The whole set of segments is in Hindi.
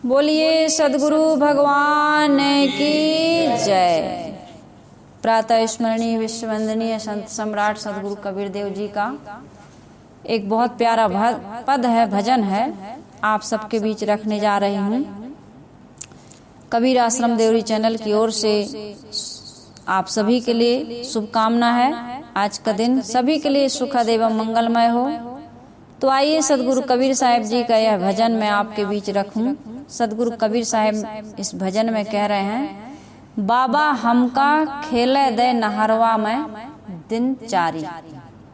बोलिए सद्गुरु भगवान की जय। प्रातः स्मरणीय विश्ववंदनीय संत सम्राट सद्गुरु कबीर देव जी का एक बहुत प्यारा पद है, भजन है, आप सबके बीच रखने जा रही हूँ। कबीर आश्रम देवरी चैनल की ओर से आप सभी के लिए शुभकामना है। आज का दिन सभी के लिए सुखद एवं मंगलमय हो। तो आइए सदगुरु कबीर साहब जी का यह भजन मैं आपके बीच रखूं। सदगुरु कबीर साहब इस भजन में कह रहे हैं, बाबा हमका खेले दे नहरवा में दिन चारी,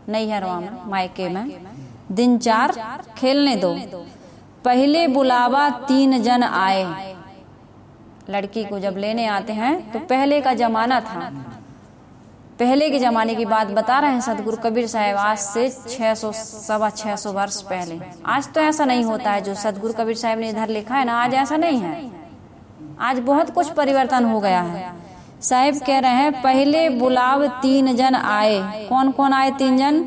नैहरवा में मायके में दिन चार खेलने दो। पहले बुलावा 3 जन आए। लड़की को जब लेने आते हैं तो पहले का जमाना था, पहले के जमाने की बात बता रहे हैं सदगुरु कबीर साहब, आज से 600-650 वर्ष पहले। आज तो ऐसा नहीं होता है जो सदगुरु कबीर साहब ने इधर लिखा है ना, आज ऐसा नहीं है। आज बहुत कुछ परिवर्तन हो गया है। साहब कह रहे हैं, पहले बुलाव 3 जन आए। कौन कौन आए 3 जन?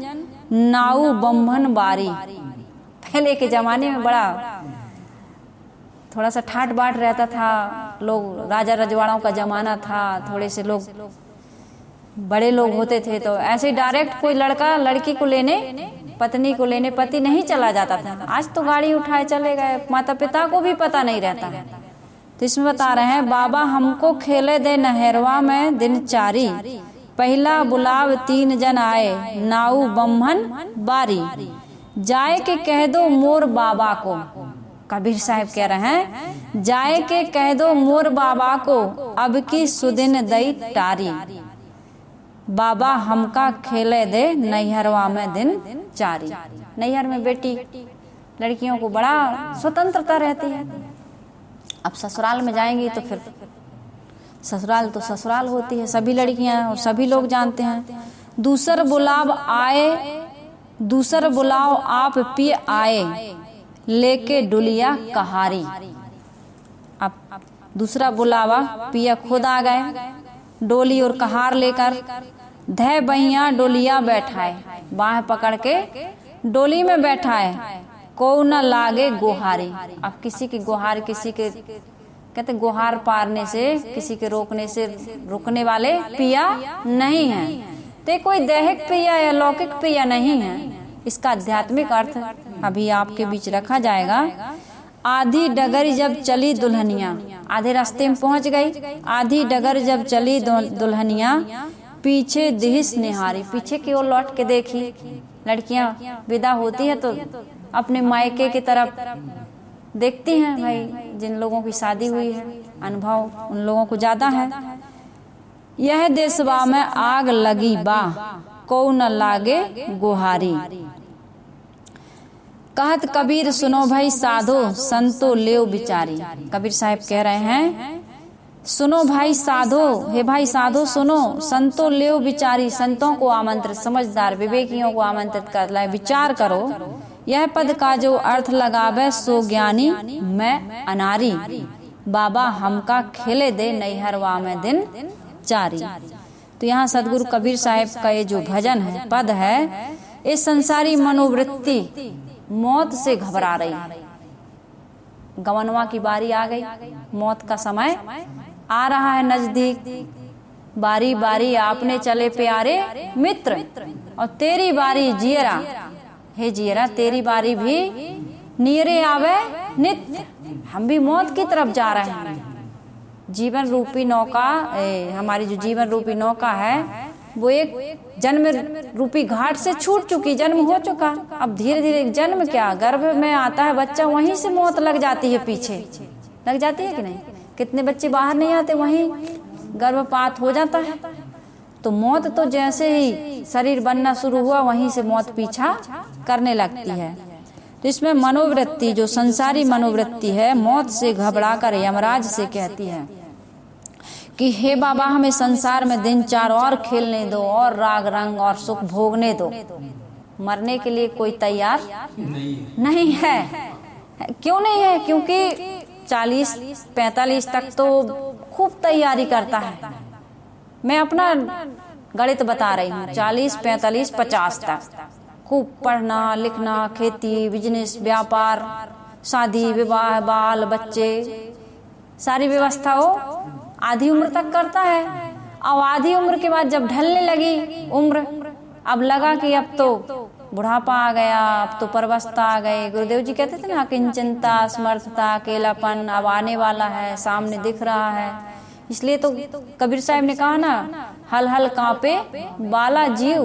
नाऊ बम्भन बारी। पहले के जमाने में बड़ा थोड़ा सा ठाट बाट रहता था, लोग राजा रजवाड़ों का जमाना था, थोड़े से लोग बड़े लोग होते थे, तो ऐसे डायरेक्ट कोई लड़का लड़की को लेने, पत्नी को लेने पति नहीं चला जाता था। आज तो गाड़ी उठाए चले गए, माता पिता को भी पता नहीं रहता है। तो इसमें बता रहे हैं, बाबा हमको खेले दे नहरवा में दिन चारी। पहला बुलाव 3 जन आए, नाऊ बम्भन बारी। जाए के कह दो मोर बाबा को। कबीर साहब कह रहे हैं, जाए के कह दो मोर बाबा को, अब की सुदिन दई टारी। बाबा हमका खेले दे नैहरवा में दिन चारी। नैहर में बेटी लड़कियों को बड़ा स्वतंत्रता रहती है। अब ससुराल में जाएंगी तो फिर ससुराल तो ससुराल होती है, सभी लड़कियां और सभी लोग जानते हैं। दूसर बुलाव आए, दूसर बुलाव आप पी आए, लेके डुलिया कहारी। अब दूसरा बुलावा पिया खुद आ गए, डोली और कहार लेकर। धै बहिया डोलिया बैठाए, बाह पकड़ के डोली में बैठाए। को न लागे गुहारी। अब किसी की गुहार, किसी के कहते गुहार पारने से, किसी के रोकने से रुकने वाले पिया नहीं है। तो कोई दैहिक पिया या लौकिक पिया नहीं है। इसका आध्यात्मिक अर्थ अभी आपके बीच रखा जाएगा। आधी डगर जब चली दुल्हनिया, आधे रास्ते में पहुंच गई। आधी डगर जब चली दुल्हनिया, पीछे दिहिस निहारी। पीछे की ओर लौट के देखी। लड़कियां विदा होती है तो अपने मायके की तरफ देखती हैं। भाई जिन लोगों की शादी हुई है, अनुभव उन लोगों को ज्यादा है। यह देशवा में आग लगी बा, को न लागे गुहारी। कहत कबीर सुनो भाई साधो, संतो लेव बिचारी। कबीर साहब कह रहे हैं, सुनो भाई साधो, हे भाई साधो सुनो, संतो लेव बिचारी। संतों को आमंत्रित, समझदार विवेकियों को आमंत्रित कर लाए, विचार करो। यह पद का जो अर्थ लगावे, सो ज्ञानी मैं अनारी। बाबा हमका खेले दे नैहरवा में दिन चारी। तो यहाँ सदगुरु कबीर साहब का ये जो भजन है, पद है, इस संसारी मनोवृत्ति मौत से घबरा रही है। गवनवा की बारी आ गई, मौत का समय आ रहा है नजदीक। बारी बारी आपने चले प्यारे मित्र, और तेरी बारी जियरा, हे जियरा तेरी बारी भी नियरे आवे नित्य। हम भी मौत की तरफ जा रहे हैं। जीवन रूपी नौका, हमारी जो जीवन रूपी नौका है, वो एक जन्म रूपी घाट से छूट चुकी, जन्म हो चुका। अब धीरे धीरे जन्म क्या, गर्भ में आता है बच्चा, वहीं से मौत लग जाती है, पीछे लग जाती है कि नहीं। कितने बच्चे बाहर नहीं आते, वहीं गर्भपात हो जाता है। तो मौत तो जैसे ही शरीर बनना शुरू हुआ, वहीं से मौत पीछा करने लगती है। तो इसमें मनोवृत्ति, जो संसारी मनोवृत्ति है, मौत से घबरा कर यमराज से कहती है कि हे बाबा हमें संसार में दिन 4 और खेलने दो, और राग रंग और सुख भोगने दो। मरने के लिए कोई तैयार नहीं है। क्यों नहीं है? क्योंकि 40-45 तक तो खूब तैयारी करता है। मैं अपना गणित बता रही हूँ, 40, 45, 50 तक खूब पढ़ना लिखना, खेती बिजनेस व्यापार शादी विवाह, बाल बच्चे, सारी व्यवस्था वो आधी उम्र तक करता है। अब आधी उम्र के बाद जब ढलने लगी उम्र, अब लगा कि अब तो बुढ़ापा आ गया, अब तो परवस्था आ गई। गुरुदेव जी कहते थे ना, किंचनता, समर्थता, अकेलापन अब आने वाला है, सामने दिख रहा है। इसलिए तो कबीर साहब ने कहा ना, हल हल कांपे बाला जीव,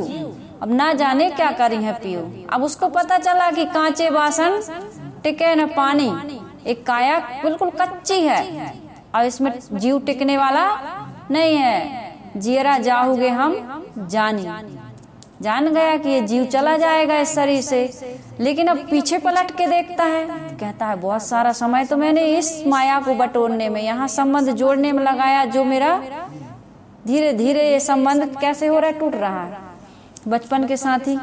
अब ना जाने क्या करी है पियो। अब उसको पता चला कि कांचे बासन टिके न पानी, एक काया बिल्कुल कच्ची है और इसमें जीव टिकने वाला नहीं है। जियरा जाओगे हम जानी, जान गया कि ये जीव चला जाएगा इस शरीर से, लेकिन अब पीछे पलट के देखता है, कहता है बहुत सारा समय तो मैंने इस माया को बटोरने में, यहाँ संबंध जोड़ने में लगाया, जो मेरा धीरे धीरे ये संबंध कैसे हो रहा है, टूट रहा है। बचपन के साथी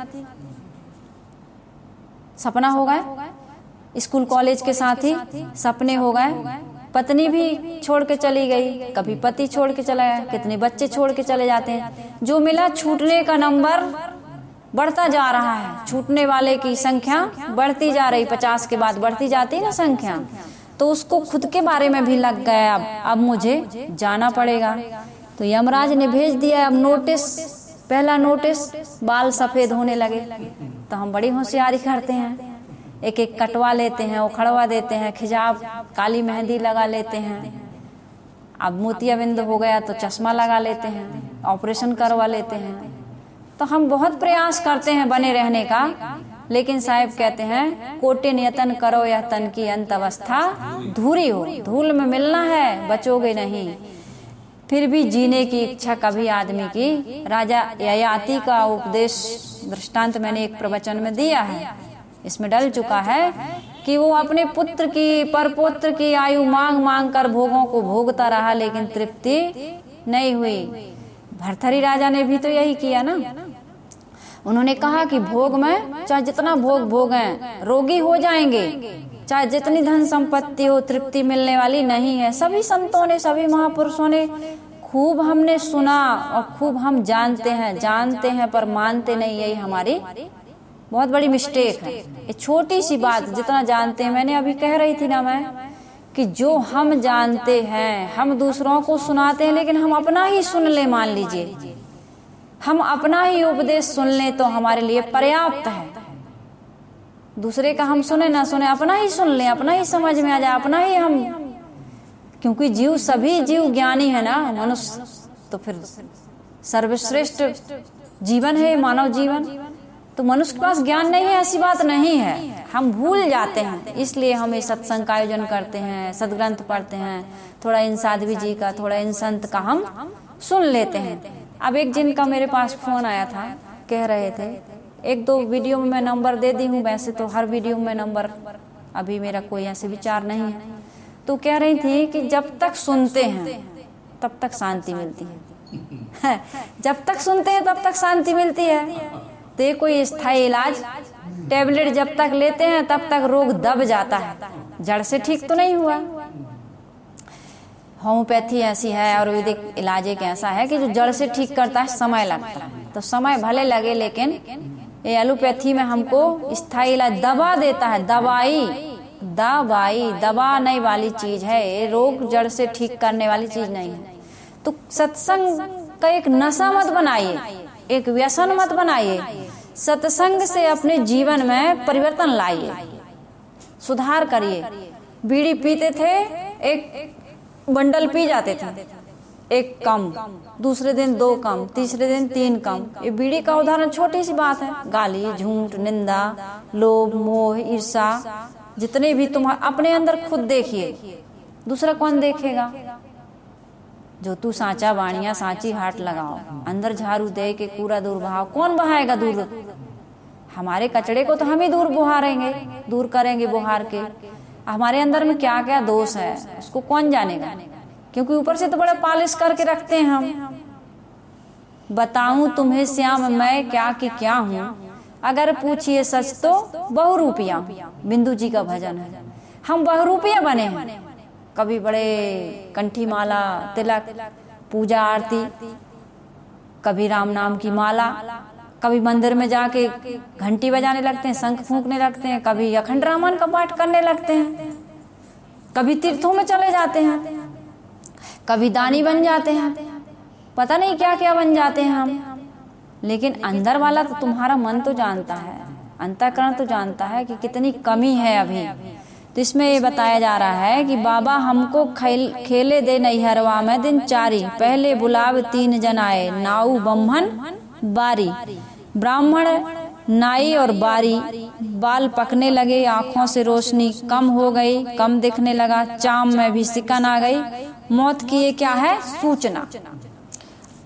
सपना हो गए, स्कूल कॉलेज के साथी सपने हो गए, पत्नी भी छोड़ के चली गई, कभी पति छोड़ के चला गया, कितने बच्चे छोड़ के चले जाते हैं। जो मिला छूटने का नंबर बढ़ता जा रहा है, छूटने वाले की संख्या बढ़ती जा रही, 50 के बाद बढ़ती जाती है ना संख्या। तो उसको खुद के बारे में भी लग गया, अब मुझे जाना पड़ेगा। तो यमराज ने भेज दिया अब नोटिस, पहला नोटिस, बाल सफेद होने लगे। तो हम बड़ी होशियारी करते हैं, एक एक कटवा लेते हैं, उखड़वा देते हैं, खिजाब काली मेहंदी लगा लेते हैं। अब मोतियाबिंद हो गया तो चश्मा लगा लेते हैं, ऑपरेशन करवा लेते हैं। तो हम बहुत प्रयास करते हैं बने रहने का, लेकिन साहिब कहते हैं कोटिन यतन करो यह तन की अंत अवस्था धूरी हो, धूल में मिलना है, बचोगे नहीं। फिर भी जीने की इच्छा कभी आदमी की। राजा ययाति का उपदेश दृष्टांत मैंने एक प्रवचन में दिया है, इसमें डल चुका है कि वो अपने पुत्र की, परपुत्र की आयु मांग मांग कर भोगों को भोगता रहा, लेकिन तृप्ति नहीं हुई। भरथरी राजा ने भी तो यही किया ना। उन्होंने कहा कि भोग में चाहे जितना भोग भोगें, रोगी हो जाएंगे, चाहे जितनी धन संपत्ति हो, तृप्ति मिलने वाली नहीं है। सभी संतों ने, सभी महापुरुषों ने खूब हमने सुना और खूब हम जानते हैं पर मानते नहीं। यही हमारी बहुत बड़ी मिस्टेक है। ये छोटी सी बात जितना जानते हैं, मैंने अभी कह रही थी ना मैं, कि जो हम जानते हैं हम दूसरों को सुनाते हैं, लेकिन हम अपना ही सुन ले, मान लीजिए हम अपना ही उपदेश सुन लें तो हमारे लिए पर्याप्त है। दूसरे का हम सुने ना सुने, अपना ही सुन लें, अपना ही समझ में आ जाए, अपना ही हम, क्योंकि जीव, सभी जीव ज्ञानी है ना। मनुष्य तो फिर सर्वश्रेष्ठ जीवन है मानव जीवन। तो मनुष्य के पास ज्ञान नहीं है ऐसी बात नहीं है, हम भूल जाते हैं। इसलिए हम ये सत्संग का आयोजन करते हैं, सदग्रंथ पढ़ते हैं, थोड़ा इन साध्वी जी का, थोड़ा इन संत का हम सुन लेते हैं। अब एक जिनका मेरे पास फोन आया था, कह रहे थे, एक दो वीडियो में मैं नंबर दे दी हूँ, वैसे तो हर वीडियो में नंबर, अभी मेरा कोई ऐसे विचार नहीं है। तो कह रही थी कि जब तक सुनते हैं तब तक शांति मिलती है जब तक सुनते हैं तब तक शांति मिलती है। तो ये कोई स्थायी इलाज, टेबलेट जब तक लेते हैं तब तक रोग दब जाता है, जड़ से ठीक तो नहीं हुआ। होम्योपैथी ऐसी है, आयुर्वेदिक इलाज एक ऐसा है कि जो जड़ से ठीक करता है, समय लगता है। तो समय भले लगे, लेकिन ये एलोपैथी में हमको स्थायी इलाज, दवा देता है, दवा नहीं वाली चीज है ये, रोग जड़ से ठीक करने वाली चीज नहीं है। तो सत्संग का एक नशा मत बनाइए, एक व्यसन मत बनाइए। सत्संग से अपने जीवन में परिवर्तन लाइए, सुधार करिए। बीड़ी पीते थे, एक बंडल पी जाते थे, एक कम, दूसरे दिन 2 कम, तीसरे दिन 3 कम। ये बीड़ी का उदाहरण छोटी सी बात है। गाली, झूठ, निंदा, लोभ, मोह, ईर्षा, जितने भी तुम अपने अंदर खुद देखिए, दूसरा कौन देखेगा। जो तू साचा बाणिया सांची हाट लगाओ, अंदर झाड़ू दे के कूड़ा दूर बहाओ, कौन बहाएगा दूर। हमारे कचड़े को तो हम ही दूर करेंगे बुहार के। हमारे अंदर में क्या क्या दोष है उसको कौन जानेगा, क्योंकि ऊपर से तो बड़ा पॉलिश करके रखते हैं हम। बताऊं तुम्हें श्याम मैं क्या कि क्या हूँ, अगर पूछिए सच तो बहुरूपिया हूँ। बिंदु जी का भजन है। हम बहुरूपिया बने हैं, कभी बड़े कंठी माला, तिलक, पूजा आरती, कभी राम नाम की माला, कभी मंदिर में जाके घंटी बजाने लगते हैं, शंख फूंकने लगते हैं, कभी अखंड रामायण का पाठ करने लगते हैं, कभी तीर्थों में चले जाते हैं, कभी दानी बन जाते हैं, पता नहीं क्या क्या बन जाते हैं हम। लेकिन अंदर वाला तो तुम्हारा मन तो जानता है, अंतःकरण तो जानता है कि कितनी कमी है अभी। तो इसमें ये बताया जा रहा है कि बाबा हमको खेले दे नैहरवा में दिन चारी, पहले बुलाव 3 जन आए, नाऊ ब्राह्मण बारी। ब्राह्मण नाई और बारी, बाल पकने लगे, आंखों से रोशनी कम हो गई, कम दिखने लगा, चाम में भी सिकन आ गई, मौत की ये क्या है सूचना।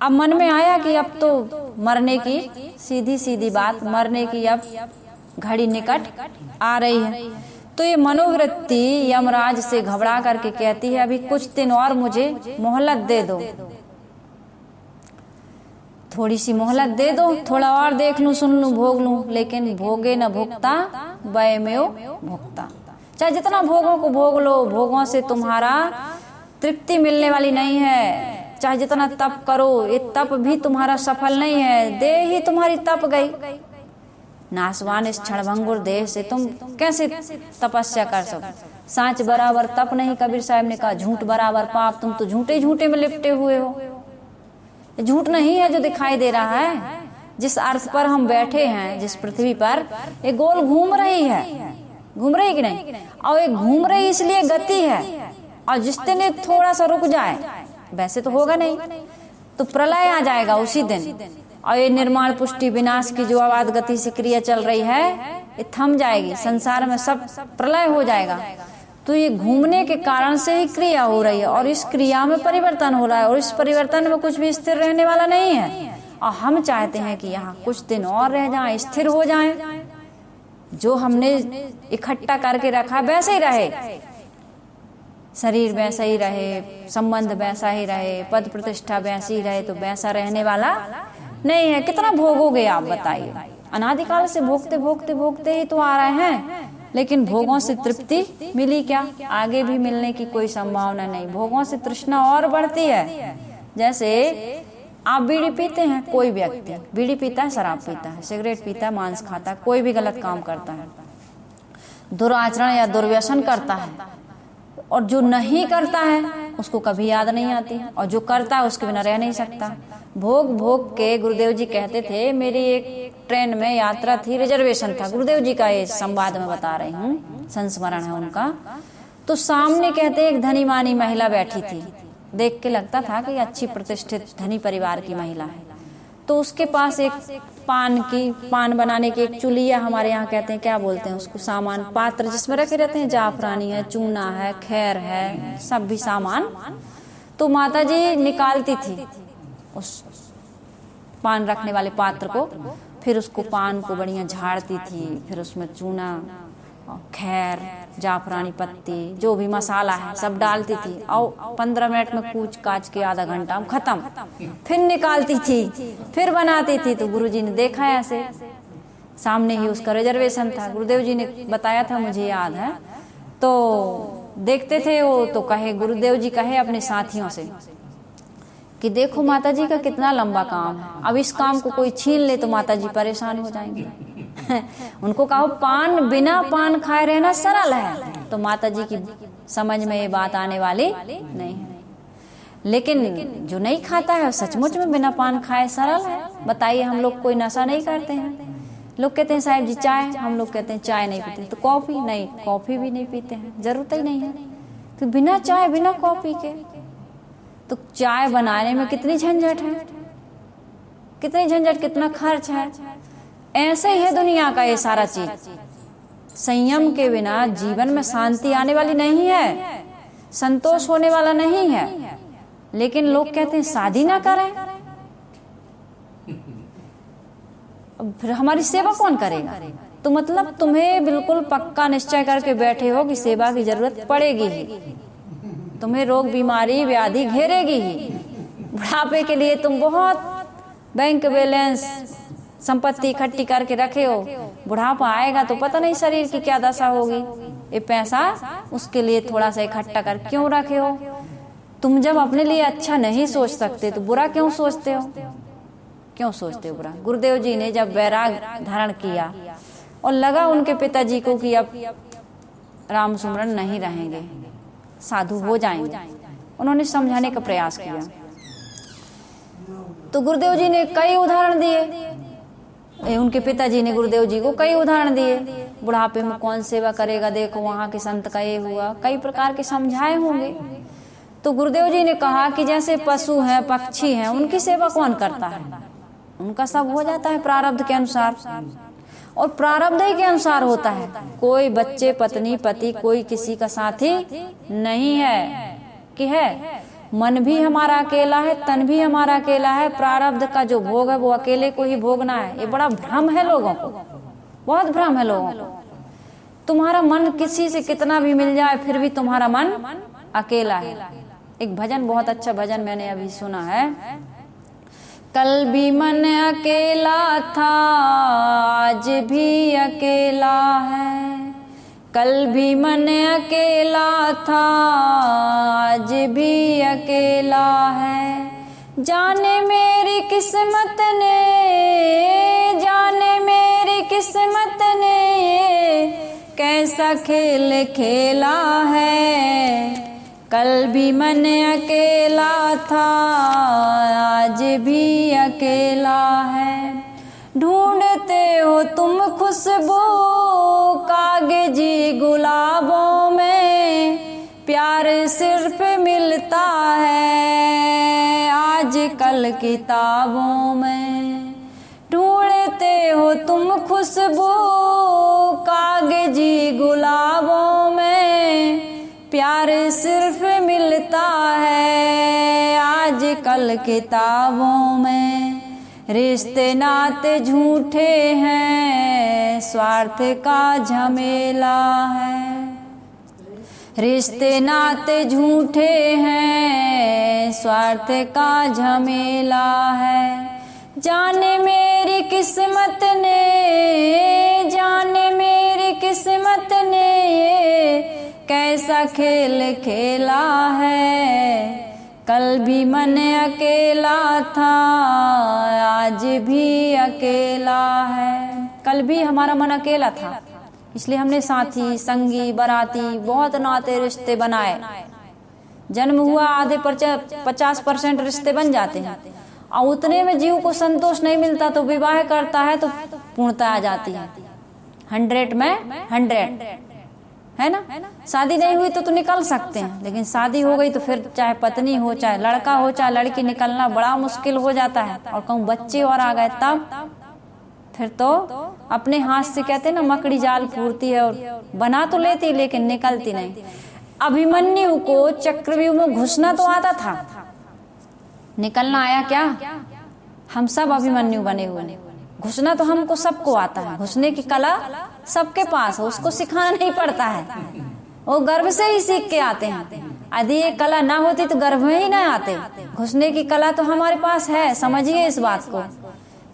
अब मन में आया कि अब तो मरने की, सीधी सीधी बात, मरने की अब घड़ी निकट आ रही है। तो ये मनोवृत्ति यमराज से घबरा करके कहती है अभी कुछ दिन और मुझे मोहलत दे दो, थोड़ी सी मोहलत दे दो, थोड़ा और देख लूं, सुन लूं, भोग लूं। लेकिन भोगे न भुगता वयमेव भुगता, चाहे जितना भोगों को भोग लो, भोगों से तुम्हारा तृप्ति मिलने वाली नहीं है। चाहे जितना तप करो, ये तप भी तुम्हारा सफल नहीं है, देह ही तुम्हारी तप गई। नासवान इस क्षणभंगुर देह से तुम कैसे तपस्या कर सको। सांच बराबर तप नहीं, कबीर साहब ने कहा झूठ बराबर पाप, तुम तो झूठे झूठे में लिपटे हुए हो। झूठ नहीं है जो दिखाई दे रहा है, जिस अर्थ पर हम बैठे हैं, जिस पृथ्वी पर ये गोल घूम रही है, घूम रही कि नहीं, और ये घूम रही इसलिए गति है, और जिस दिन ये थोड़ा सा रुक जाए, वैसे तो होगा नहीं, तो प्रलय आ जाएगा उसी दिन, और ये निर्माण पुष्टि विनाश की जो आवाज गति से क्रिया चल रही है ये थम जाएगी, संसार में सब प्रलय हो जाएगा। तो ये घूमने के कारण से ही क्रिया हो रही है, और इस क्रिया में परिवर्तन हो रहा है, और इस परिवर्तन में कुछ भी स्थिर रहने वाला नहीं है। और हम चाहते हैं कि यहाँ कुछ दिन और रह जाएं, स्थिर हो जाएं, जो हमने इकट्ठा करके रखा वैसे ही रहे, शरीर वैसा ही रहे, संबंध वैसा ही रहे, पद प्रतिष्ठा वैसी ही रहे, तो वैसा रहने वाला नहीं है। कितना भोगोगे आप बताइए, अनादिकाल से भोगते भोगते भोगते ही तो आ रहे हैं, लेकिन भोगों से तृप्ति मिली क्या, आगे भी मिलने की कोई संभावना नहीं। भोगों से तृष्णा और बढ़ती है। जैसे आप बीड़ी पीते हैं, कोई व्यक्ति बीड़ी पीता है, शराब पीता है, सिगरेट पीता है, मांस खाता है, कोई भी गलत काम करता है, दुराचरण या दुर्व्यसन करता है, और जो नहीं करता है उसको कभी याद नहीं आती, और जो करता है उसके बिना रह नहीं सकता। भोग भोग के गुरुदेव जी कहते थे, मेरी एक ट्रेन में यात्रा थी, रिजर्वेशन था, गुरुदेव जी का ये संवाद में बता रही हूँ, संस्मरण है उनका। तो सामने कहते एक धनी मानी महिला बैठी थी, देख के लगता था कि अच्छी प्रतिष्ठित धनी परिवार की महिला है। तो उसके पास एक पान बनाने की एक चुलिया, हमारे यहाँ कहते हैं क्या बोलते हैं उसको, सामान, पात्र जिसमें रखे रहते हैं, जाफरानी है, चूना है, खैर है, सब भी सामान। तो माता जी निकालती थी उस पान रखने वाले पात्र को, फिर उसको पान को बढ़िया झाड़ती थी, फिर उसमें चूना, खैर, जाफरानी पत्ती, जो भी मसाला है सब डालती थी, और 15 मिनट में कूच काच के आधा घंटा खत्म, फिर निकालती थी, फिर बनाती थी। तो गुरुजी ने देखा ऐसे, सामने ही उसका रिजर्वेशन था, गुरुदेव जी ने बताया था, मुझे याद है। तो देखते थे वो, तो कहे गुरुदेव जी कहे अपने साथियों से कि देखो माता जी का कितना लंबा काम है, अब इस काम को कोई छीन ले तो माता जी परेशान हो जाएंगे। उनको कहो पान बिना पान खाए रहना सरल है, तो माता जी की समझ में ये बात आने वाली नहीं है। लेकिन जो नहीं खाता है सचमुच में बिना पान खाए सरल है। बताइए, हम लोग कोई नशा नहीं करते हैं, लोग कहते हैं साहब जी चाय, हम लोग कहते हैं चाय नहीं पीते, तो कॉफी नहीं, कॉफी भी नहीं पीते हैं, जरूरत ही नहीं है। तो बिना चाय बिना कॉफी के, तो चाय बनाने में कितनी झंझट है, कितनी झंझट, कितना खर्च है। ऐसे ही है दुनिया का ये सारा चीज। संयम के बिना जीवन में शांति आने वाली नहीं है, संतोष होने वाला नहीं है। लेकिन लोग कहते हैं शादी ना करें, फिर हमारी सेवा कौन करेगा? तो मतलब तुम्हें बिल्कुल पक्का निश्चय करके बैठे हो कि सेवा की जरूरत पड़ेगी ही, तुम्हें रोग बीमारी व्याधि घेरेगी ही। बुढ़ापे के लिए तुम बहुत बैंक बैलेंस संपत्ति इकट्ठी करके रखे हो, बुढ़ापा आएगा तो पता नहीं शरीर की क्या दशा होगी। ये पैसा उसके लिए थोड़ा सा इकट्ठा कर क्यों रखे हो? तुम जब अपने लिए अच्छा नहीं सोच सकते तो बुरा क्यों सोचते हो? क्यों सोचते हो बुरा। गुरुदेव जी ने जब वैराग धारण किया और लगा उनके पिताजी को कि अब राम सुमरन नहीं रहेंगे, साधु हो जाएंगे, उन्होंने समझाने का प्रयास किया। तो गुरुदेव जी ने कई उदाहरण दिए, उनके पिताजी ने गुरुदेव जी को कई उदाहरण दिए, बुढ़ापे में कौन सेवा करेगा, देखो वहां के संत का ये हुआ, कई प्रकार के समझाए होंगे। तो गुरुदेव जी ने कहा कि जैसे पशु हैं, पक्षी हैं, उनकी सेवा कौन करता है, उनका सब हो जाता है प्रारब्ध के अनुसार, और प्रारब्ध ही के अनुसार होता है। कोई बच्चे, पत्नी, पति, कोई किसी का साथी नहीं है कि है। मन भी हमारा अकेला है, तन भी हमारा अकेला है, प्रारब्ध का जो भोग है वो अकेले को ही भोगना है। ये बड़ा भ्रम है लोगों को, बहुत भ्रम है लोगों को। तुम्हारा मन किसी से कितना भी मिल जाए फिर भी तुम्हारा मन अकेला है। एक भजन, बहुत अच्छा भजन मैंने अभी सुना है, कल भी मन अकेला था आज भी अकेला है, कल भी मन अकेला था आज भी अकेला है, जाने मेरी किस्मत ने, जाने मेरी किस्मत ने कैसा खेल खेला है, कल भी मन अकेला था आज भी अकेला है, ढूंढते हो तुम खुशबू कागजी गुलाबों में, प्यार सिर्फ मिलता है आजकल किताबों में, ढूंढते हो तुम खुशबू कागजी गुलाबों में, प्यार सिर्फ मिलता है आजकल किताबों में, रिश्ते नाते झूठे हैं स्वार्थ का झमेला है, रिश्ते नाते झूठे हैं स्वार्थ का झमेला है, जाने मेरी किस्मत ने, जाने मेरी किस्मत ने कैसा खेल खेला है, कल भी मन अकेला था आज भी अकेला है। कल भी हमारा मन अकेला था, इसलिए हमने साथी, संगी, बराती, बहुत नाते रिश्ते बनाए। जन्म हुआ आधे 50% रिश्ते बन जाते हैं, और उतने में जीव को संतोष नहीं मिलता तो विवाह करता है तो पूर्णता आ जाती है। 100 में 100 है ना। शादी नहीं हुई तो निकल सकते हैं, लेकिन शादी हो गई तो फिर चाहे पत्नी हो, चाहे लड़का हो, चाहे लड़की, निकलना बड़ा मुश्किल हो जाता है। और कहूँ बच्चे और आ गए तब फिर तो अपने हाथ से कहते ना मकड़ी जाल फूरती है, और बना तो लेती लेकिन निकलती नहीं। अभिमन्यु को चक्रव्यूह में घुसना तो आता था, निकलना आया क्या? हम सब अभिमन्यु बने हुए, घुसना तो हमको सबको आता है, घुसने की कला सबके पास है, उसको सिखाना नहीं पड़ता है, वो गर्भ से ही सीख के आते हैं। यदि ये कला ना होती तो गर्भ में ही ना आते। घुसने की कला तो हमारे पास है, समझिए इस बात को।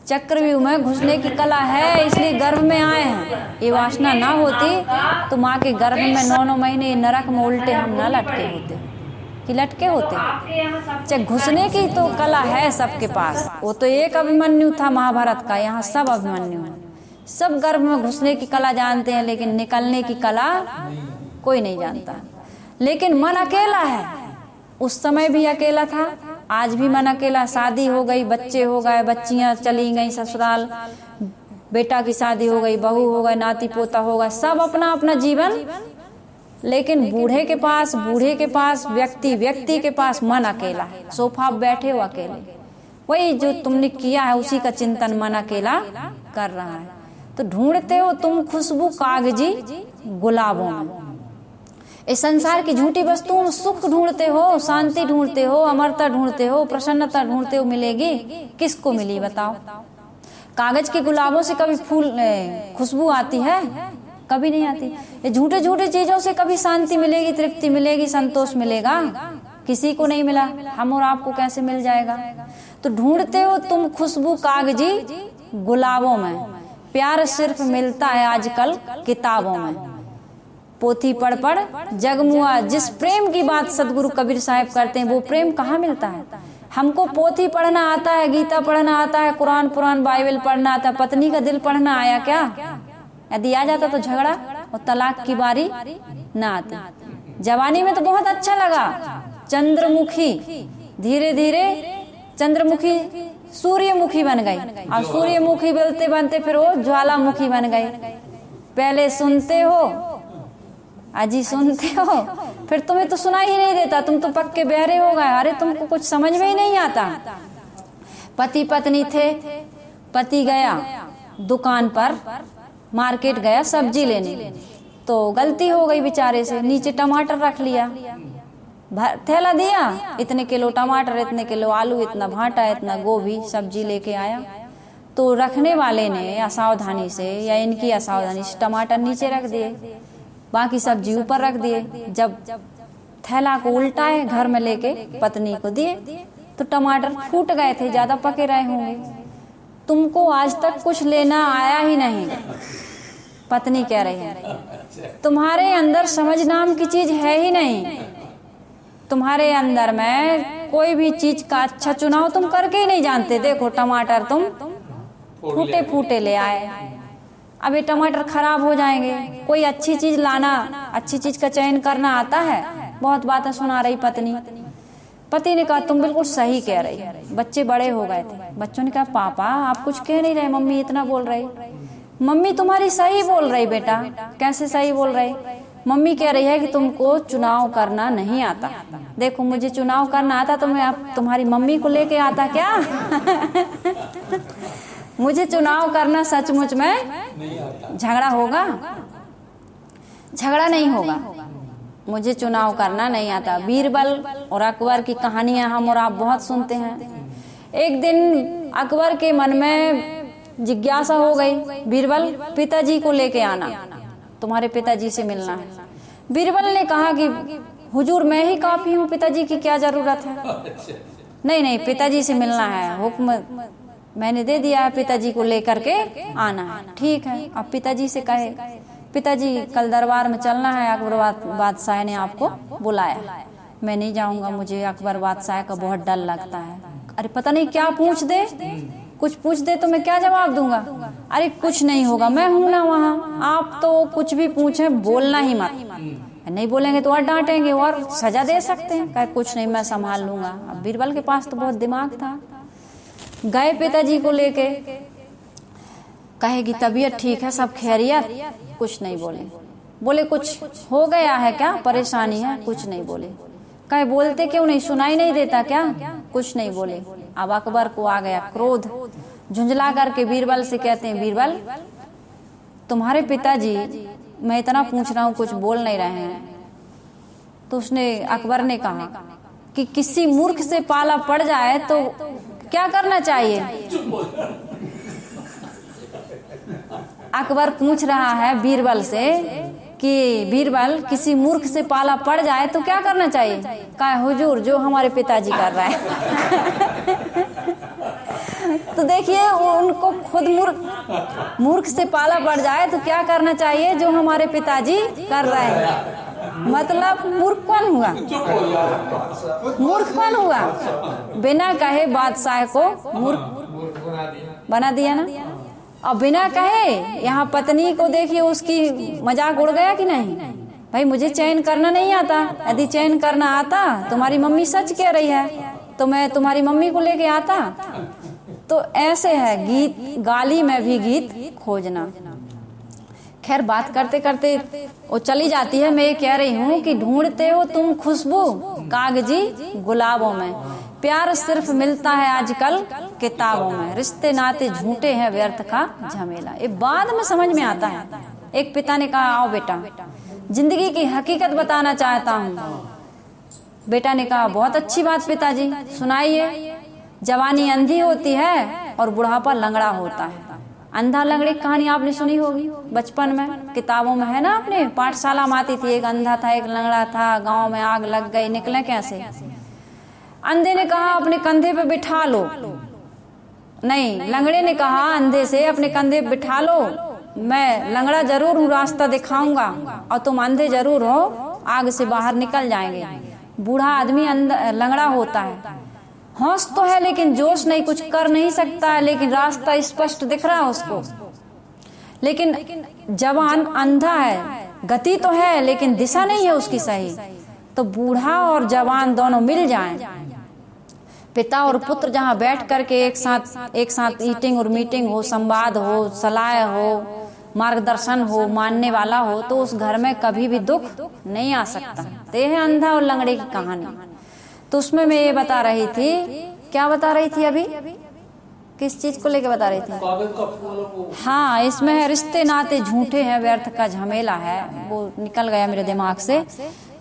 चक्रव्यूह में घुसने की कला है, इसलिए गर्भ में आए हैं। ये वासना ना होती तो माँ के गर्भ में 9-9 महीने नरक में उल्टे हम न लटके होते कि लटके होते। घुसने की तो कला है सबके पास। वो तो एक अभिमन्यु था महाभारत का, यहाँ सब अभिमन्यु हैं। सब गर्भ में घुसने की कला जानते हैं, लेकिन निकलने की कला कोई नहीं जानता। लेकिन मन अकेला है, उस समय भी अकेला था, आज भी मन अकेला। शादी हो गई, बच्चे हो गए, बच्चियां चली गई ससुराल, बेटा की शादी हो गई, बहू हो गए, नाती पोता हो गए, सब अपना अपना जीवन। लेकिन बूढ़े के पास व्यक्ति के पास मन अकेला है। सोफा बैठे हो अकेले, वही जो तुमने किया है उसी का चिंतन मन अकेला कर रहा है। तो ढूंढते हो तुम खुशबू कागजी गुलाबों में, इस संसार की झूठी वस्तुओं में सुख ढूंढते हो, शांति ढूंढते हो, अमरता ढूंढते हो, प्रसन्नता ढूंढते हो, मिलेगी किसको मिली बताओ? कागज के गुलाबों से कभी फूल खुशबू आती है? कभी नहीं आती। ये झूठे झूठे चीजों से कभी शांति मिलेगी, तृप्ति मिलेगी, संतोष मिलेगा? किसी को नहीं मिला, हम और आपको कैसे मिल जाएगा? तो ढूंढते हो तुम खुशबू कागजी गुलाबों में, प्यार सिर्फ मिलता है आजकल किताबों में। पोथी पढ़ जगमुआ, जिस प्रेम की बात सदगुरु कबीर साहब करते हैं वो प्रेम कहाँ मिलता है? हमको पोथी पढ़ना आता है, गीता पढ़ना आता है, कुरान पुरान बाइबल पढ़ना आता है, पत्नी का दिल पढ़ना आया क्या? यदि आ जाता तो झगड़ा और तलाक की बारी ना आती। जवानी में तो बहुत अच्छा लगा, चंद्रमुखी, धीरे धीरे चंद्रमुखी सूर्यमुखी बन गई, और सूर्यमुखी बनते बनते फिर वो ज्वालामुखी बन गई। पहले सुनते हो, अजी सुनते हो, फिर तुम्हें तो सुना ही नहीं देता, तुम तो पक्के बहरे हो गए, अरे तुमको कुछ समझ में ही नहीं आता। पति पत्नी थे, पति गया दुकान पर, मार्केट गया सब्जी लेने, तो गलती हो गई बेचारे से, नीचे टमाटर रख लिया, थैला दिया, इतने किलो टमाटर, इतने किलो आलू, इतना भांटा, इतना गोभी, सब्जी लेके आया। तो रखने वाले ने असावधानी से या इनकी असावधानी से टमाटर नीचे रख दिए, बाकी सब्जी ऊपर रख दिए। जब थैला को उल्टाए घर में लेके पत्नी को दिए तो टमाटर फूट गए थे, ज्यादा पके रहे होंगे। तुमको आज तक कुछ लेना आया ही नहीं, पत्नी कह रही है, तुम्हारे अंदर समझ नाम की चीज है ही नहीं, तुम्हारे अंदर में कोई भी चीज का अच्छा चुनाव तुम करके ही नहीं जानते। देखो टमाटर तुम फूटे फूटे ले आए, अब ये टमाटर खराब हो जाएंगे। कोई अच्छी चीज लाना, अच्छी चीज का चयन करना आता है? बहुत बातें सुना रही पत्नी। पति ने कहा तुम बिल्कुल सही कह रही। बच्चे बड़े हो गए थे, बच्चों ने कहा पापा आप कुछ कह नहीं रहे, मम्मी इतना बोल रही। मम्मी तुम्हारी सही बोल रही बेटा। कैसे सही बोल रही? मम्मी कह रही है कि तुमको चुनाव करना नहीं आता। देखो मुझे चुनाव करना आता तो मैं अब तुम्हारी मम्मी को लेके आता क्या? मुझे चुनाव करना सचमुच में झगड़ा होगा? झगड़ा नहीं होगा। मुझे चुनाव करना नहीं आता। बीरबल और अकबर की कहानियां हम और आप बहुत सुनते हैं। एक दिन अकबर के मन में जिज्ञासा हो गई, बीरबल पिताजी को लेके आना, तुम्हारे पिताजी से मिलना है। बीरबल ने कहा कि हुजूर मैं ही काफी हूँ, पिताजी की क्या जरूरत है? नहीं नहीं पिताजी से मिलना है, हुक्म मैंने दे दिया है, पिताजी को लेकर के आना है। ठीक है, अब पिताजी से कहे पिताजी कल दरबार में चलना है, अकबर बादशाह ने आपको बुलाया। मैं नहीं जाऊंगा, मुझे अकबर बादशाह का बहुत डर लगता है। अरे पता नहीं क्या पूछ दे, कुछ पूछ दे तो मैं क्या जवाब दूंगा? अरे कुछ नहीं होगा, मैं हूं ना वहाँ, आप तो कुछ भी पूछे बोलना ही मत, नहीं बोलेंगे तो और डांटेंगे और सजा दे सकते हैं। कहे कुछ नहीं मैं संभाल लूंगा। अब बीरबल के पास तो बहुत दिमाग था। गए पिताजी को लेके, कहेगी तबीयत ठीक है, सब खैरियत? कुछ नहीं बोले। बोले कुछ हो गया है क्या, परेशानी है? कुछ नहीं बोले। कहे बोलते क्यों नहीं, सुनाई नहीं देता क्या? कुछ नहीं बोले। अब अकबर को आ गया क्रोध, झुंझला करके बीरबल से कहते हैं बीरबल तुम्हारे पिताजी मैं इतना पूछ रहा हूँ कुछ बोल नहीं रहे हैं। तो उसने अकबर ने कहा कि किसी मूर्ख से पाला पड़ जाए तो क्या करना चाहिए? अकबर पूछ रहा है बीरबल से कि बीरबल किसी मूर्ख से पाला पड़ जाए तो क्या करना चाहिए? कहा हुजूर जो हमारे पिताजी कर रहे हैं। तो देखिए उनको खुद मूर्ख से पाला पड़ जाए तो क्या करना चाहिए? जो हमारे पिताजी कर रहे हैं। मतलब मूर्ख कौन हुआ? मूर्ख कौन हुआ? बिना कहे बादशाह को मूर्ख बना दिया ना। और बिना कहे यहाँ पत्नी को देखिए उसकी मजाक उड़ गया कि नहीं? भाई मुझे चयन करना नहीं आता, यदि चयन करना आता तुम्हारी मम्मी सच कह रही है तो मैं तुम्हारी मम्मी को लेके आता। तो ऐसे है गीत, गाली में भी गीत खोजना। खैर बात करते करते वो चली जाती है। मैं ये कह रही हूँ कि ढूंढते हो तुम खुशबू कागजी गुलाबों में, प्यार सिर्फ मिलता है आजकल किताबों में, रिश्ते नाते झूठे हैं व्यर्थ का झमेला। ये बाद में समझ में आता है। एक पिता ने कहा आओ बेटा जिंदगी की हकीकत बताना चाहता हूँ। बेटा ने कहा बहुत अच्छी बात पिताजी सुनाइए। जवानी अंधी होती है और बुढ़ापा लंगड़ा होता है। अंधा लंगड़े की कहानी आपने सुनी होगी बचपन में, किताबों में है ना, अपने पाठशाला में आती थी। एक अंधा था एक लंगड़ा था, गांव में आग लग गई, निकले कैसे? अंधे ने कहा अपने कंधे पे बिठा लो, नहीं लंगड़े ने कहा अंधे से अपने कंधे पे बिठा लो, मैं लंगड़ा जरूर हूँ रास्ता दिखाऊंगा और तुम अंधे जरूर हो, आग से बाहर निकल जाएंगे। बूढ़ा आदमी लंगड़ा होता है होश तो है लेकिन जोश नहीं, कुछ कर नहीं सकता है, लेकिन रास्ता स्पष्ट दिख रहा है उसको। लेकिन जवान अंधा है, गति तो है लेकिन दिशा नहीं है उसकी सही। तो बूढ़ा और जवान दोनों मिल जाएं, पिता और पुत्र जहां बैठ करके एक साथ ईटिंग और मीटिंग हो, संवाद हो, सलाह हो, मार्गदर्शन हो, मानने वाला हो, तो उस घर में कभी भी दुख नहीं आ सकता। तो यह है अंधा और लंगड़े की कहानी। तो उसमें मैं ये बता रही थी, क्या बता रही थी अभी, किस चीज को लेके बता रही थी? हाँ, इसमें है रिश्ते नाते झूठे हैं, व्यर्थ का झमेला है, वो निकल गया मेरे दिमाग से।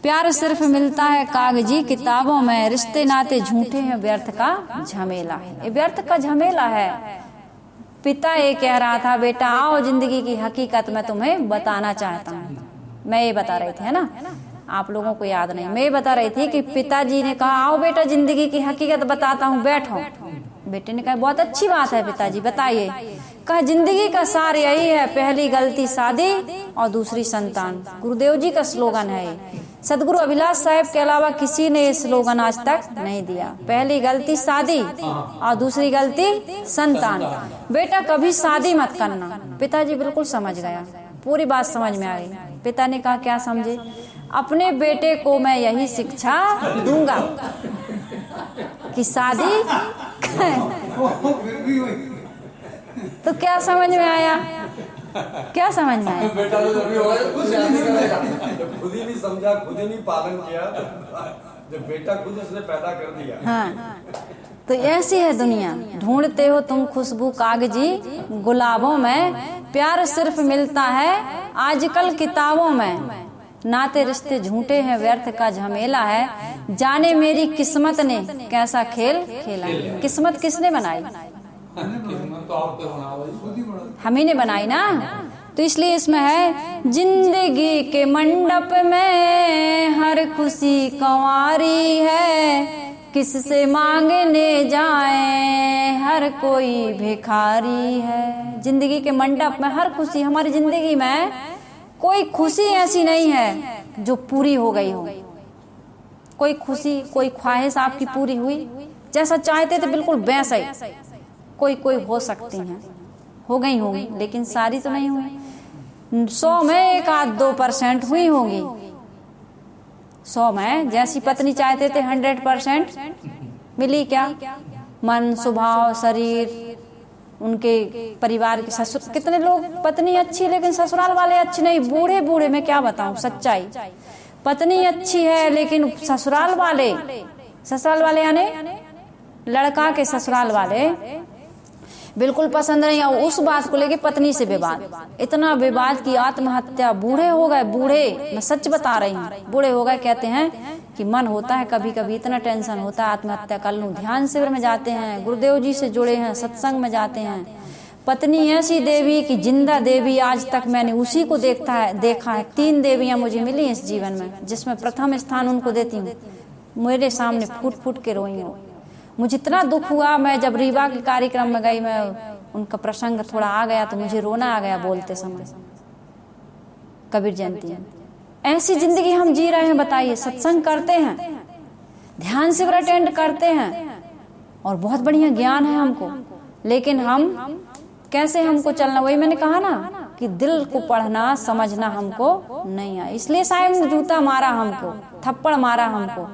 प्यार सिर्फ मिलता है कागजी किताबों में, रिश्ते नाते झूठे हैं, व्यर्थ का झमेला है। ये व्यर्थ का झमेला है। पिता ये कह रहा था, बेटा आओ जिंदगी की हकीकत मैं तुम्हें बताना चाहता हूँ। मैं ये बता रही थी, है ना, आप लोगों को याद नहीं, मैं ये बता रही थी कि पिताजी ने कहा आओ बेटा जिंदगी की हकीकत बताता हूँ, बैठो। बेटे ने कहा बहुत अच्छी बात है पिताजी, बताइए। कहा जिंदगी का सार यही है, पहली गलती शादी और दूसरी संतान। गुरुदेव जी का स्लोगन है ये। सदगुरु अभिलाष साहब के अलावा किसी ने ये स्लोगन आज तक नहीं दिया। पहली गलती शादी और दूसरी गलती संतान। बेटा कभी शादी मत करना। पिताजी बिल्कुल समझ गया, पूरी बात समझ में आ गई। पिता ने कहा क्या समझे? अपने बेटे को मैं यही शिक्षा दूंगा कि शादी तो क्या समझ में आया? क्या समझ में आया? बेटा तो जब भी होगा जब खुद ही नहीं समझा, खुद ही नहीं पालन किया, जब बेटा खुद उसने पैदा कर दिया। हाँ, तो ऐसी है दुनिया। ढूंढते हो तुम खुशबू कागजी गुलाबों में, प्यार सिर्फ मिलता है आजकल किताबों में। नाते रिश्ते झूठे हैं, व्यर्थ का झमेला है, जाने मेरी किस्मत ने कैसा खेल खेला। किस्मत किसने बनाई? हम ही ने बनाई ना। तो इसलिए इसमें है जिंदगी के मंडप में हर खुशी कंवारी है, किससे मांगने जाए हर कोई भिखारी है। जिंदगी के मंडप में हर खुशी, हमारी जिंदगी में कोई खुशी ऐसी नहीं है जो पूरी हो गई हो। कोई खुशी, कोई ख्वाहिश आपकी पूरी हुई? जैसा चाहते थे बिल्कुल वैसा ही कोई हो सकती हैं, हो गई होंगी, लेकिन सारी तो नहीं हुई। 100 में 1-2% हुई होंगी। 100 में जैसी पत्नी चाहते थे 100% मिली क्या? मन, स्वभाव, शरीर, उनके परिवार के ससुर, कितने लोग पत्नी अच्छी लेकिन ससुराल वाले अच्छे नहीं। बूढ़े बूढ़े मैं क्या बताऊं सच्चाई, पत्नी अच्छी है लेकिन ससुराल वाले यानी लड़का के ससुराल वाले बिल्कुल पसंद नहीं। और उस बात को लेके पत्नी से विवाद, इतना विवाद की आत्महत्या। बूढ़े हो गए, बूढ़े, मैं सच बता रही हूँ, बूढ़े हो गए। कहते हैं कि मन होता है कभी कभी, इतना टेंशन होता है आत्महत्या कर लूं। ध्यान शिविर में जाते हैं, गुरुदेव जी से जुड़े हैं, सत्संग में जाते हैं। पत्नी ऐसी देवी की जिंदा देवी, आज तक मैंने उसी को देखा है। 3 देवियां मुझे मिली इस जीवन में, जिसमें प्रथम स्थान उनको देती हूँ। मेरे सामने फूट फूट के रोई हूँ। मुझे इतना दुख हुआ, मैं जब रीवा के कार्यक्रम में गई, मैं उनका प्रसंग थोड़ा आ गया तो मुझे रोना आ गया बोलते समय। कबीर जयंती है। ऐसी जिंदगी हम जी रहे हैं, बताइए। सत्संग करते हैं, ध्यान शिविर अटेंड करते हैं और बहुत बढ़िया ज्ञान है हमको, लेकिन हम कैसे, हमको चलना, वही मैंने कहा ना कि दिल को पढ़ना समझना हमको नहीं है। इसलिए साहब जूता मारा हमको, थप्पड़ मारा हमको,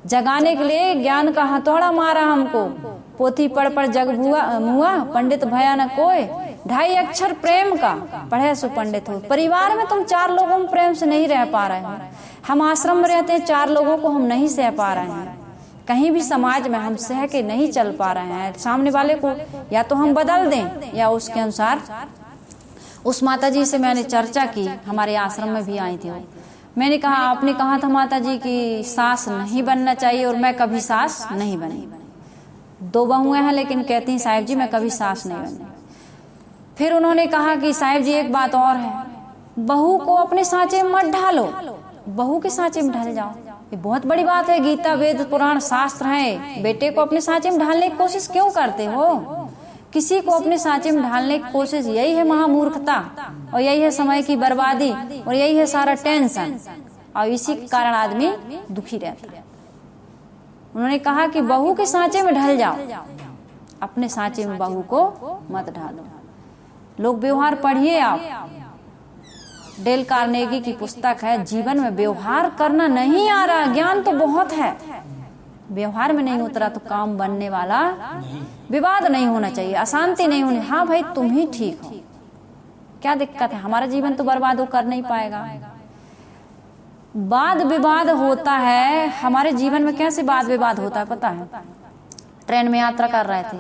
जगाने के लिए ज्ञान का हथौड़ा मारा हमको। पोथी पढ़ पढ़ जग मुआ, पंडित भया न कोय, 2.5 अक्षर प्रेम का पढ़े सो पंडित हो। परिवार में तुम 4 लोगों में प्रेम से नहीं रह पा रहे हैं। हम आश्रम में रहते हैं, 4 लोगों को हम नहीं सह पा रहे हैं। कहीं भी समाज में हम सह के नहीं चल पा रहे हैं। सामने वाले को या तो हम बदल दें या उसके अनुसार। उस माता जी से मैंने चर्चा की, हमारे आश्रम में भी आई थी। मैंने कहा आपने कहा था माता जी की सास नहीं बनना चाहिए, और मैं कभी सास नहीं बनी। 2 बहुएं हैं लेकिन कहती हैं साहिब जी मैं कभी सास नहीं बनी। फिर उन्होंने कहा कि साहिब जी एक बात और है, बहू को अपने सांचे में मत ढालो, बहू के सांचे में ढल जाओ। ये बहुत बड़ी बात है। गीता, वेद, पुराण, शास्त्र हैं। बेटे को अपने सांचे में ढालने की कोशिश क्यों करते हो? किसी को अपने सांचे में ढालने की कोशिश, यही है महामूर्खता, और यही है समय की बर्बादी, और यही है सारा टेंशन, और इसी के कारण आदमी दुखी रहता है। उन्होंने कहा कि बहू के सांचे में ढल जाओ, अपने सांचे में बहू को मत ढालो। लोग व्यवहार पढ़िए आप, डेल कार्नेगी की पुस्तक है, जीवन में व्यवहार करना नहीं आ रहा, ज्ञान तो बहुत है, व्यवहार में नहीं उतरा तो काम बनने वाला, विवाद नहीं होना चाहिए, अशांति नहीं होनी। हाँ भाई तुम ही ठीक हो, क्या दिक्कत है, हमारा जीवन तो बर्बाद हो कर नहीं पाएगा। वाद विवाद होता है हमारे जीवन में, कैसे वाद विवाद होता है पता है? ट्रेन में यात्रा कर रहे थे,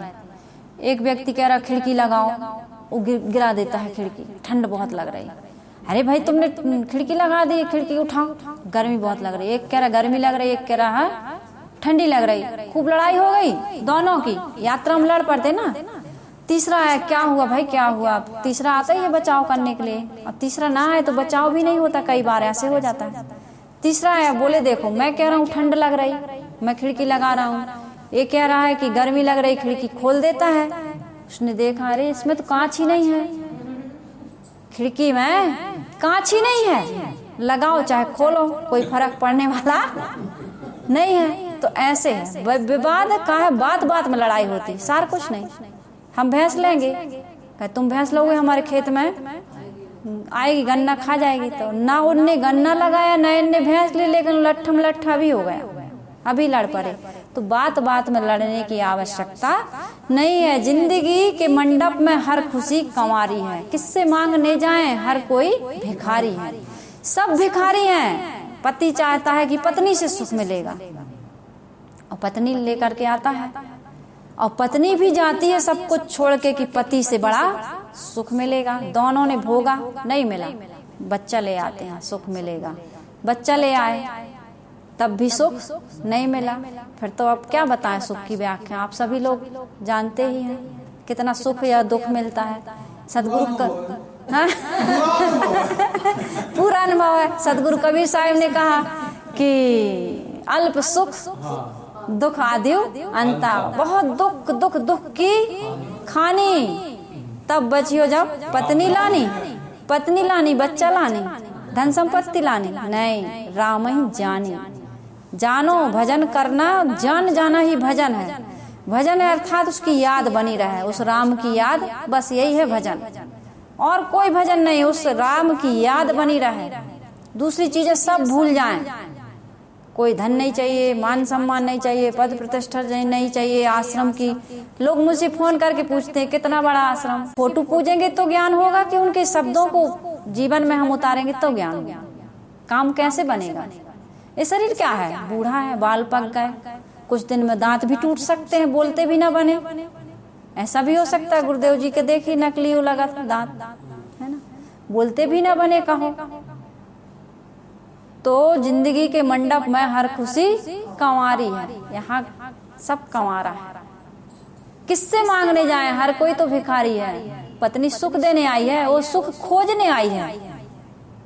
एक व्यक्ति कह रहा खिड़की लगाओ, वो गिरा देता है खिड़की, ठंड बहुत लग रही। अरे भाई तुमने खिड़की लगा दी, खिड़की उठाओ, गर्मी बहुत लग रही। एक कह रहा गर्मी लग रही, एक कह रहा है ठंडी लग रही। खूब लड़ाई हो गई दोनों की, यात्रा में लड़ पड़ते ना। तीसरा है, क्या हुआ भाई क्या हुआ? तीसरा आता ही है बचाव करने के लिए, अब तीसरा ना आए तो बचाव भी नहीं होता, कई बार ऐसे हो जाता है। तीसरा है, बोले देखो मैं कह रहा हूँ ठंड लग रही, मैं खिड़की लगा रहा हूँ, ये कह रहा है कि गर्मी लग रही, खिड़की खोल देता है। उसने देखा अरे इसमें तो कांच ही नहीं है, खिड़की में कांच ही नहीं है, लगाओ चाहे खोलो कोई फर्क पड़ने वाला नहीं है। तो ऐसे है विवाद का है, बात बात में लड़ाई होती, सार कुछ नहीं। हम भैंस लेंगे, कहे तुम भैंस लोगे हमारे खेत में, आएगी गन्ना खा जाएगी। तो ना उनने गन्ना लगाया ना इनने भैंस ली, लेकिन लट्ठम लट्ठा भी हो गया, अभी लड़ पड़े। तो बात बात में लड़ने की आवश्यकता नहीं है। जिंदगी के मंडप में हर खुशी कंवारी है, किससे मांगने जाएं हर कोई भिखारी है। सब भिखारी हैं। पति चाहता है कि पत्नी से सुख मिलेगा और पत्नी लेकर के आता है, और पत्नी भी जाती है सब कुछ छोड़ के कि पति से बड़ा सुख मिलेगा। दोनों ने भोगा, नहीं मिला, बच्चा ले आते हैं सुख मिलेगा, बच्चा ले आए तब भी सुख नहीं मिला। फिर तो अब क्या बताएं सुख की व्याख्या, आप सभी लोग जानते ही हैं कितना सुख या दुख मिलता है। सदगुरु का हाँ? पूरा अनुभव है। सदगुरु कबीर साहब ने कहा कि अल्प सुख दुख आदिव अंता, बहुत दुख दुख दुख की खानी, तब बचियो जब पत्नी लानी, पत्नी लानी बच्चा लानी धन संपत्ति लानी, नहीं राम ही जानी। जानो भजन करना, जान जाना ही भजन है। भजन है अर्थात उसकी याद बनी रहे, उस राम की याद, बस यही है भजन, और कोई भजन नहीं, उस राम की याद बनी रहे। दूसरी चीजें सब भूल जाएं, कोई धन नहीं चाहिए, मान सम्मान नहीं चाहिए, पद प्रतिष्ठा नहीं चाहिए। आश्रम की लोग मुझे फोन करके पूछते हैं कितना बड़ा आश्रम, फोटो पूजेंगे तो ज्ञान होगा कि उनके शब्दों को जीवन में हम उतारेंगे तो ज्ञान होगा। काम कैसे बनेगा? ये शरीर क्या है, बूढ़ा है, बाल पक गए, कुछ दिन में दांत भी टूट सकते हैं, बोलते भी ना बने, ऐसा भी हो सकता है। गुरुदेव जी के देखिए नकली लगा था दांत, है ना, बोलते भी ना बने कहो। तो जिंदगी के मंडप में हर खुशी कंवारी है, यहाँ सब कंवारा है। किससे मांगने जाए, हर कोई तो भिखारी है। पत्नी सुख देने आई है, वो सुख खोजने आई है।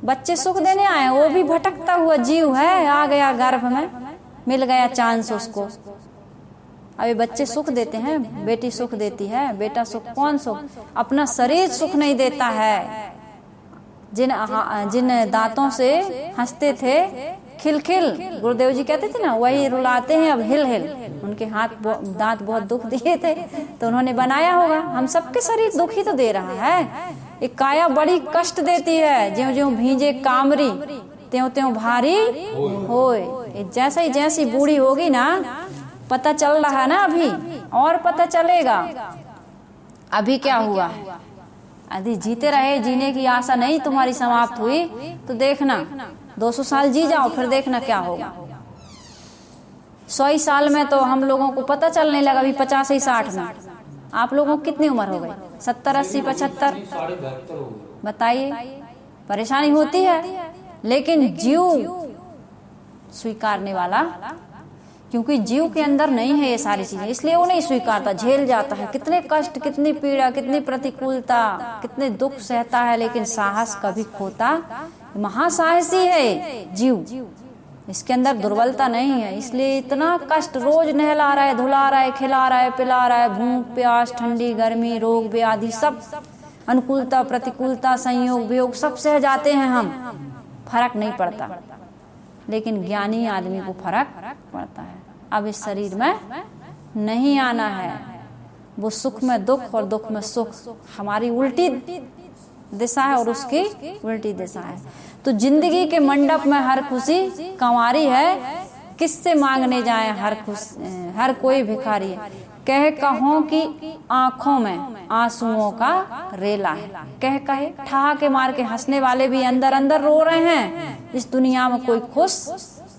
बच्चे सुख देने आए, वो भी भटकता हुआ जीव है, आ गया गर्भ में, मिल गया चांस उसको। अभी बच्चे सुख देते हैं, बेटी सुख देती है, बेटा सुख, कौन सुख? अपना शरीर सुख नहीं देता है। जिन दांतों से हंसते थे खिल खिल, गुरुदेव जी कहते थे ना, वही रुलाते हैं अब हिल हिल। उनके दांत बहुत दुख दिए थे तो उन्होंने बनाया होगा। हम सबके शरीर दुख ही तो दे रहा है। एक काया बड़ी कष्ट देती है, ज्यों ज्यों भींजे कामरी त्यों त्यों भारी होए। जैसी बूढ़ी होगी ना, पता चल रहा ना अभी, और पता चलेगा अभी क्या हुआ। यदि जीते रहे, जीने की आशा नहीं तुम्हारी समाप्त हुई तो देखना 200 साल जी जाओ, फिर देखना क्या होगा। 100 साल में तो हम लोगों को पता चलने लगा, अभी 50 60 में। आप लोगों की कितनी उम्र हो गई? 70 80 75? बताइए, परेशानी होती है, लेकिन जीव स्वीकारने वाला, क्योंकि जीव के अंदर नहीं है ये सारी चीजें, इसलिए वो नहीं स्वीकारता, झेल जाता है। कितने कष्ट, कितनी पीड़ा, कितनी प्रतिकूलता, कितने दुख सहता है, लेकिन साहस कभी खोता। महासाहसी है जीव, इसके अंदर दुर्बलता नहीं है। इसलिए इतना कष्ट रोज नहला रहा है, धुला रहा है, खिला रहा है, पिला रहा है, भूख प्यास, ठंडी गर्मी, रोग व्याधि, सब अनुकूलता प्रतिकूलता, संयोग वियोग सब सह जाते हैं हम, फर्क नहीं पड़ता। लेकिन ज्ञानी आदमी को फर्क पड़ता है। अब इस शरीर में नहीं आना है। वो सुख में दुख और दुख में सुख हमारी उल्टी दिशा है और उसकी उल्टी दिशा है। तो जिंदगी के मंडप में हर खुशी कंवारी है, किससे मांगने जाए हर कोई भिखारी है। कह कहो कि आंखों में आंसुओं का रेला है, कहे ठहाके मार के हंसने वाले भी अंदर अंदर रो रहे हैं। इस दुनिया में कोई खुश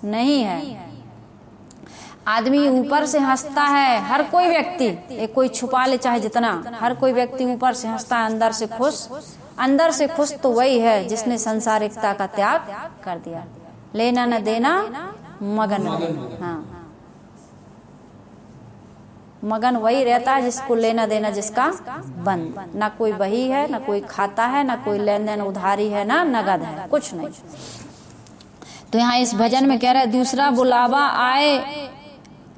नहीं है। आदमी ऊपर से हंसता है, हर कोई व्यक्ति, एक कोई छुपा ले चाहे जितना, हर कोई व्यक्ति ऊपर से हंसता है, अंदर से खुश। अंदर से खुश तो वही है जिसने संसारिकता का त्याग कर दिया। लेना न देना मगन। हाँ, मगन वही रहता है जिसको लेना देना जिसका बंद। ना कोई बही है, ना कोई खाता है, ना कोई लेन देन उधारी है, ना नगद है, कुछ नहीं। तो यहाँ इस भजन में कह रहा है, दूसरा बुलावा आए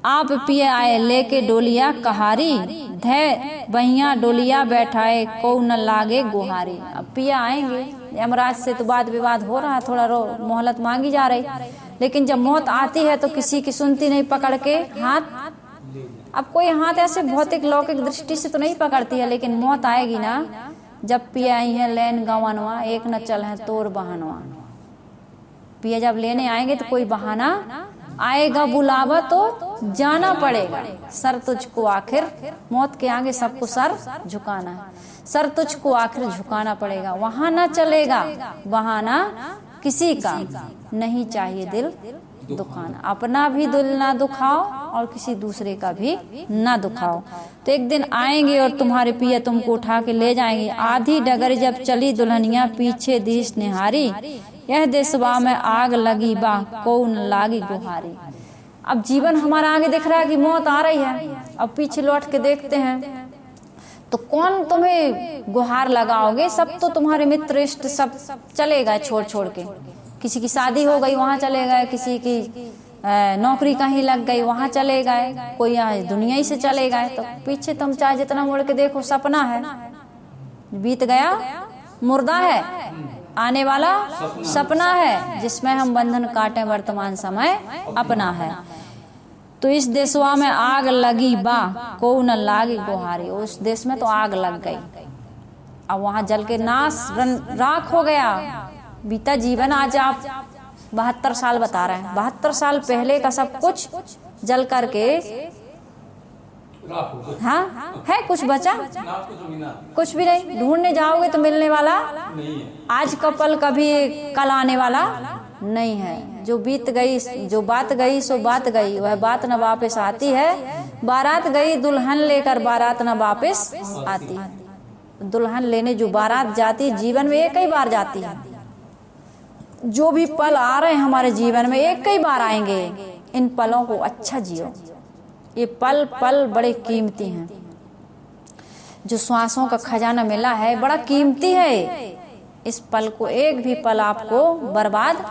आप पिए आए, लेके डोलिया कहारी, धै बहिया डोलिया बैठाए, को न लागे गुहारी। अब पिया आएंगे, यमराज से तो वाद विवाद हो रहा है, थोड़ा मोहलत मांगी जा रही, लेकिन जब मौत आती है तो किसी की सुनती नहीं, पकड़ के हाथ। अब कोई हाथ ऐसे भौतिक लौकिक दृष्टि से तो नहीं पकड़ती है, लेकिन मौत आएगी ना, जब पिया आई है लैन गंवनवा, एक न चल है तोर बहनवा। पिया जब लेने आएंगे तो कोई बहाना आएगा, बुलावा तो जाना पड़ेगा। सर तुझको आखिर, मौत के आगे सबको सर झुकाना है, सर तुझको आखिर झुकाना पड़ेगा। वहां ना चलेगा बहाना किसी का, नहीं चाहिए दिल दुखाना। अपना भी दिल ना दुखाओ और किसी दूसरे का भी ना दुखाओ। तो एक दिन आएंगे और तुम्हारे पिया तुमको उठा के ले जाएंगे। आधी डगर जब चली दुल्हनिया, पीछे देश निहारी, यह देशवा में आग लगी बा, को न लागी गुहारी। अब जीवन हमारा आगे दिख रहा है कि मौत आ रही है, अब पीछे लौट के देखते हैं तो कौन तुम्हें गुहार लगाओगे? सब तो तुम्हारे मित्र इष्ट सब चले गए छोड़ छोड़ के। किसी की शादी हो गई वहां चले गए, किसी की नौकरी कहीं लग गई वहां चले गए, कोई यहाँ दुनिया ही से चले गए। तो पीछे तुम चाहे जितना मुड़ के देखो सपना है, बीत गया मुर्दा है, आने वाला सपना है, जिसमें हम बंधन काटे वर्तमान समय अपना है। तो इस देशवा में आग लगी बा, को न लागी गुहारी। उस देश में तो आग लग गई, अब वहां जल के नाश राख हो गया। बीता जीवन, आज आप 72 साल बता रहे हैं, 72 साल पहले का सब कुछ जल करके, हाँ है कुछ बचा? कुछ भी नहीं। ढूंढने जाओगे तो मिलने वाला नहीं है। आज का पल कभी कल आने वाला नहीं है। जो बीत गई, जो बात गई सो बात गई, वह बात न वापस आती है। बारात गई दुल्हन लेकर, बारात न वापस आती है। दुल्हन लेने जो बारात जाती है, जीवन में एक ही बार जाती है। जो भी पल आ रहे हैं हमारे जीवन में एक ही बार आएंगे। इन पलों को अच्छा जियो। ये पल पल बड़े कीमती हैं। जो श्वासों का खजाना मिला है बड़ा कीमती है। इस पल को, एक भी पल आपको बर्बाद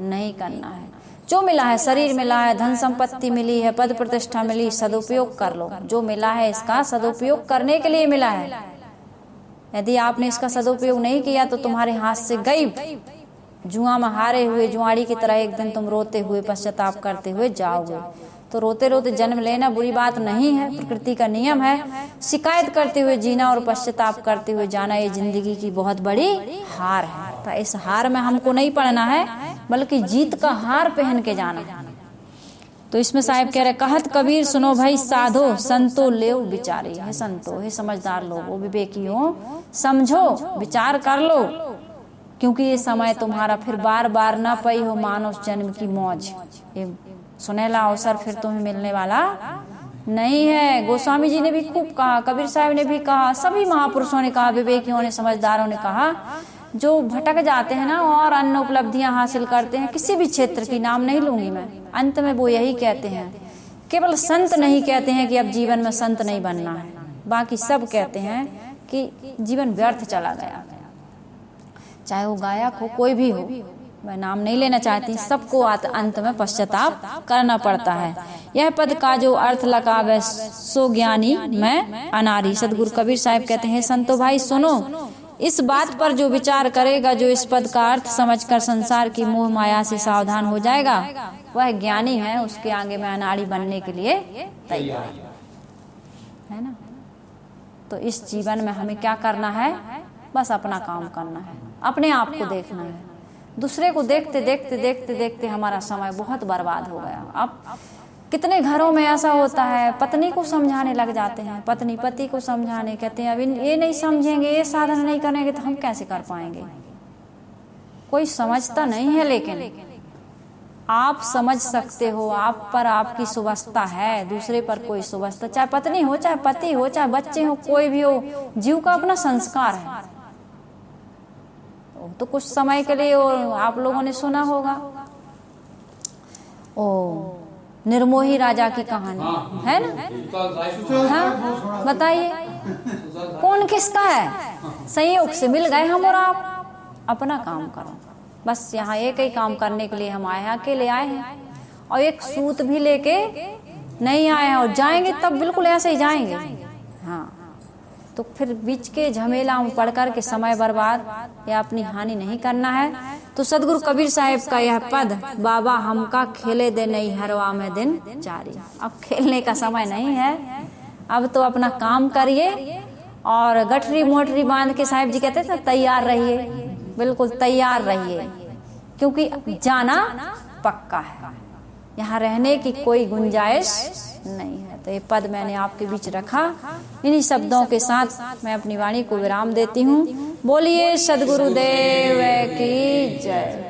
नहीं करना है। जो मिला है, शरीर मिला है, धन संपत्ति मिली है, पद प्रतिष्ठा मिली, सदुपयोग कर लो। जो मिला है इसका सदुपयोग करने के लिए मिला है। यदि आपने इसका सदुपयोग नहीं किया तो तुम्हारे हाथ से गई। जुआ में हारे हुए जुआड़ी की तरह एक दिन तुम रोते हुए पश्चाताप करते हुए जाओगे। तो रोते रोते जन्म लेना बुरी बात नहीं है, प्रकृति का नियम है। शिकायत करते हुए जीना और पश्चाताप करते हुए जाना, ये जिंदगी की बहुत बड़ी हार है। तो इस हार में हमको नहीं पड़ना है, बल्कि जीत का हार पहन के जाना है। तो इसमें साहिब कह रहे, कहत कबीर सुनो भाई साधो, संतो ले विचारी। है संतो, हे समझदार लोगो, विवेकी हो, समझो, विचार कर लो, क्योंकि ये समय तुम्हारा फिर बार बार ना पई हो मानव जन्म की मौज। ये सुनहला अवसर फिर तुम्हें मिलने वाला नहीं है। गोस्वामी जी ने भी खूब कहा, कबीर साहब ने भी कहा, सभी महापुरुषों ने कहा, विवेकियों ने, समझदारों ने कहा। जो भटक जाते हैं ना और अन्य उपलब्धियां हासिल करते हैं, किसी भी क्षेत्र की नाम नहीं लूंगी मैं, अंत में वो यही कहते हैं। केवल संत नहीं कहते हैं कि अब जीवन में संत नहीं बनना है, बाकी सब कहते हैं कि जीवन व्यर्थ चला गया। चाहे वो गायक हो, कोई भी हो, मैं नाम नहीं लेना चाहती, सबको अंत में पश्चाताप करना पड़ता है। यह पद का जो अर्थ लगावे सो ज्ञानी मैं अनारी। सदगुरु कबीर साहब कहते हैं, संतो भाई सुनो, इस बात पर जो विचार करेगा, जो इस पद का अर्थ समझकर संसार की मोह माया से सावधान हो जाएगा, वह ज्ञानी है, उसके आगे मैं अनाड़ी बनने के लिए तैयार है ना। तो इस जीवन में हमें क्या करना है, बस अपना काम करना है, अपने आप को देखना है। दूसरे को देखते देखते देखते देखते हमारा समय बहुत बर्बाद हो गया। अब कितने घरों में ऐसा होता है, पत्नी को समझाने लग जाते हैं, पत्नी पति को समझाने, कहते हैं अब ये नहीं समझेंगे, ये साधन नहीं करेंगे तो हम कैसे कर पाएंगे। कोई समझता नहीं है, लेकिन आप समझ सकते हो, आप पर आपकी सुवस्था है, दूसरे पर कोई सुवस्था, चाहे पत्नी हो, चाहे पति हो, चाहे बच्चे हो, कोई भी हो, जीव का अपना संस्कार है। तो कुछ समय के लिए आप लोगों ने सुना होगा ओ निर्मोही राजा की कहानी, है ना। हाँ बताइए, कौन किसका है, संयोग से मिल गए हम और आप, अपना काम करो बस। यहाँ एक ही काम करने के लिए हम आए हैं, अकेले आए हैं, और एक सूत भी लेके नहीं आए हैं, और जाएंगे तब बिल्कुल ऐसे ही जाएंगे। हाँ, तो फिर बीच के झमेला में पढ़ कर के समय बर्बाद या अपनी हानि नहीं करना है। तो सदगुरु कबीर साहिब का यह पद, बाबा हमका खेले दे नहीं हरवा में दिन जारी। अब खेलने का समय नहीं है, अब तो अपना काम करिए, और गठरी मोटरी बांध के, साहिब जी कहते थे तैयार रहिए, बिल्कुल तैयार रहिए, क्योंकि जाना पक्का है, यहाँ रहने की कोई गुंजाइश नहीं है। तो ये पद मैंने आपके बीच रखा। इन्हीं शब्दों के साथ मैं अपनी वाणी को विराम देती हूँ। बोलिए सद्गुरुदेव की जय।